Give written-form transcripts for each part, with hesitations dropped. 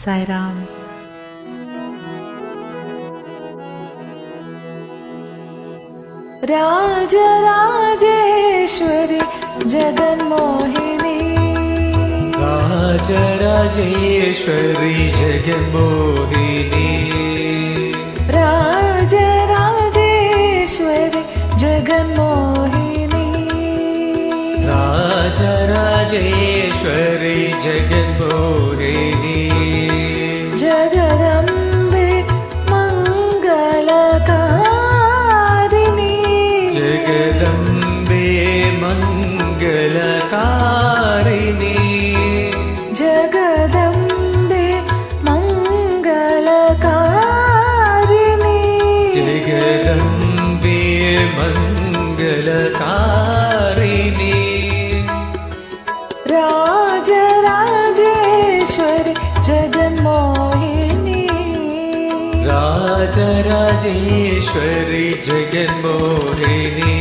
Sairam. Rajarajeshwari ജഗന്മോഹിനി, Rajarajeshwari ജഗന്മോഹിനി, Rajarajeshwari ജഗന്മോഹിനി, Rajarajeshwari ജഗന്മോഹിനി, ജഗദംബെ മംഗളകാരിണി, ജഗദംബെ മംഗളകാരിണി, ജഗദംബെ മംഗളകാരിണി, ജഗദംബെ മംഗളകാരിണി, Rajarajeshwari ജഗന്മോഹിനി, Rajarajeshwari ജഗന്മോഹിനി,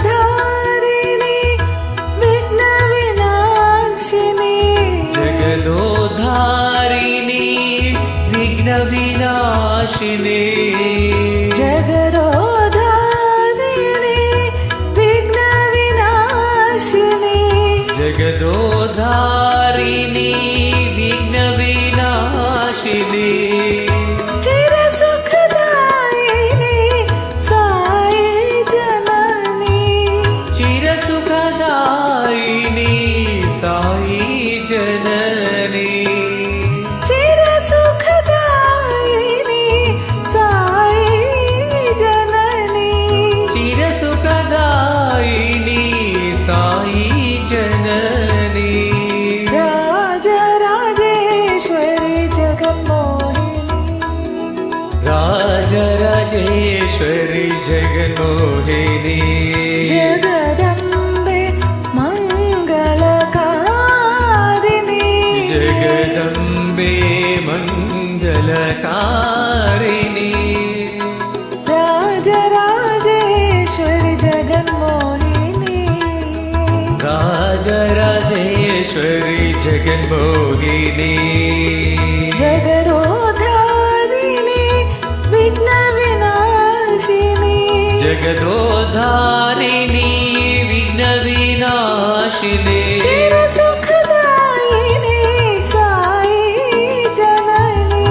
ജഗദോദ്ധാരിണി വിഘ്നവിനാശിനി, ജഗദോദ്ധാരിണി വിഘ്നവിനാശിനി, ജഗദോദ്ധാരിണി വിഘ്നവിനാശിനി, ജഗദോദ്ധാരിണി വിഘ്നവിനാശിനി, ചിരസുഖദായിനി Sai Janani, ചിരസുഖദായിനി Sai Janani, ചിരസുഖദായിനി Sai Janani, ചിരസുഖദായിനി Sai Janani, Rajarajeshwari ജഗന്മോഹിനി, Rajarajeshwari ജഗന്മോഹിനി, ജഗദംബെ മംഗളകാരിണി, ജഗദംബെ മംഗളകാരിണി, Rajarajeshwari ജഗന്മോഹിനി, Rajarajeshwari ജഗന്മോഹിനി, ജഗദോദ്ധാരിണി വിഘ്നവിനാശിനി, ജഗദോദ്ധാരിണി വിഘ്നവിനാശിനി, ചിരസുഖദായിനി Sai Janani,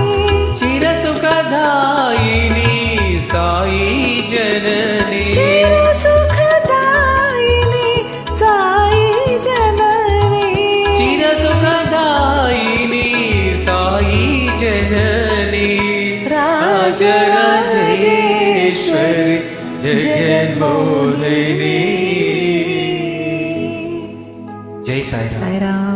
ചിരസുഖദായിനി Sai Janani, ചിരസുഖദായിനി Sai Janani, ചിരസുഖദായിനി Sai Janani, Rajarajeshwari ജഗന്മോഹിനി. Jai Sairam. Sairam.